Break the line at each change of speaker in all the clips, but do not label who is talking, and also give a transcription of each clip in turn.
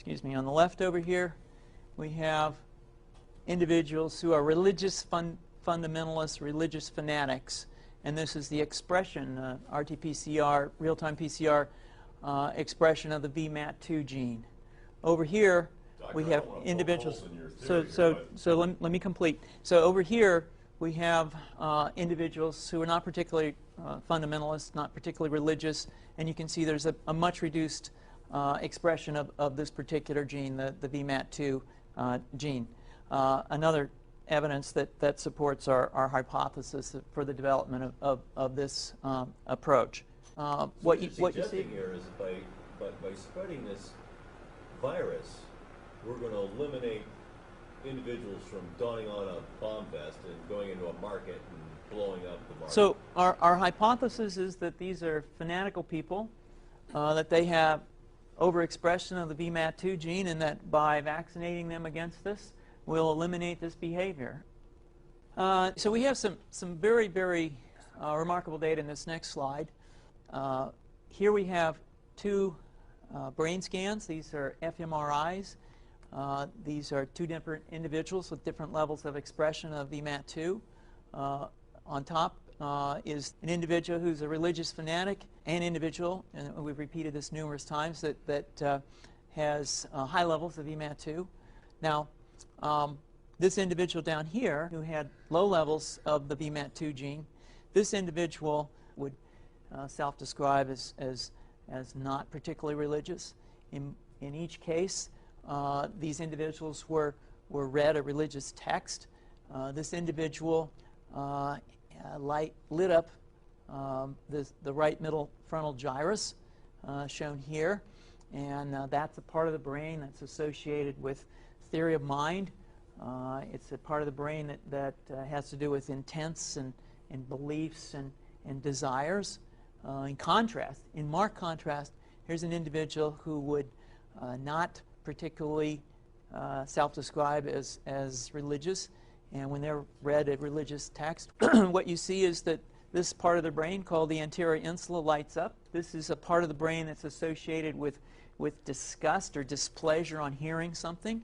excuse me, on the left over here, we have individuals who are religious fundamentalists, religious fanatics, and this is the expression, RT-PCR, real-time PCR expression of the VMAT2 gene. Over here, we have individuals. So let me complete. So over here, we have individuals who are not particularly fundamentalist, not particularly religious, and you can see there's a much reduced expression of this particular gene, the VMAT2 gene. Another evidence that supports our hypothesis for the development of this approach.
What you see here is by spreading this virus, we're going to eliminate individuals from donning on a bomb vest and going into a market and blowing up the market.
So our hypothesis is that these are fanatical people, that they have overexpression of the VMAT2 gene, and that by vaccinating them against this, we'll eliminate this behavior. So we have some very, very remarkable data in this next slide. Here we have two brain scans. These are fMRIs. These are two different individuals with different levels of expression of VMAT2. On top is an individual who's a religious fanatic, an individual, and we've repeated this numerous times, that has high levels of VMAT2. Now, this individual down here who had low levels of the VMAT2 gene, this individual would self-describe as not particularly religious. In each case, these individuals were read a religious text. This individual lit up the right middle frontal gyrus, shown here, and that's a part of the brain that's associated with theory of mind. It's a part of the brain that has to do with intents and beliefs and desires. In marked contrast, here's an individual who would not particularly self-describe as religious, and when they're read a religious text, what you see is that this part of the brain called the anterior insula lights up. This is a part of the brain that's associated with disgust or displeasure on hearing something.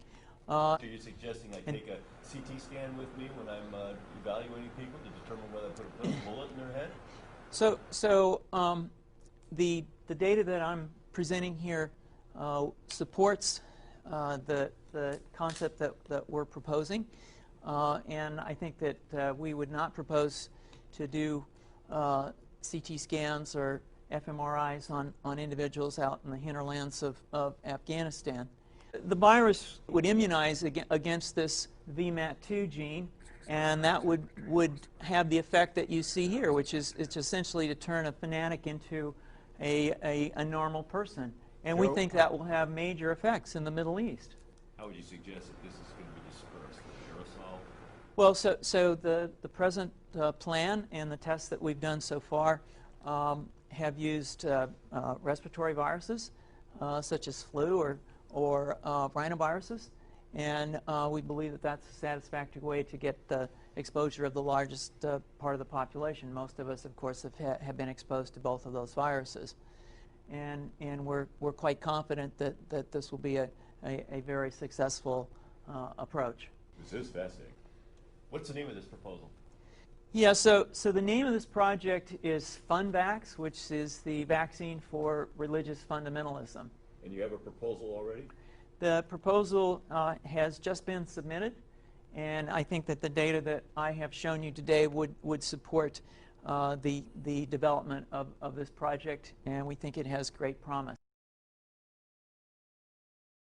So you're suggesting I take a CT scan with me when I'm evaluating people to determine whether I put a bullet in their head?
So the data that I'm presenting here supports the concept that we're proposing, and I think that we would not propose to do CT scans or fMRIs on individuals out in the hinterlands of Afghanistan. The virus would immunize against this VMAT2 gene, and that would have the effect that you see here, which is it's essentially to turn a fanatic into a normal person. And we think that will have major effects in the Middle East.
How would you suggest that this is going to be dispersed, the aerosol?
Well, so the present plan and the tests that we've done so far have used respiratory viruses, such as flu or rhinoviruses, and we believe that that's a satisfactory way to get the exposure of the largest part of the population. Most of us, of course, have been exposed to both of those viruses, and we're quite confident that this will be a very successful approach.
This is fascinating. What's the name of this proposal?
Yeah, so the name of this project is FunVax, which is the vaccine for religious fundamentalism.
And you have a proposal already?
The proposal has just been submitted, and I think that the data that I have shown you today would support the development of this project, and we think it has great promise.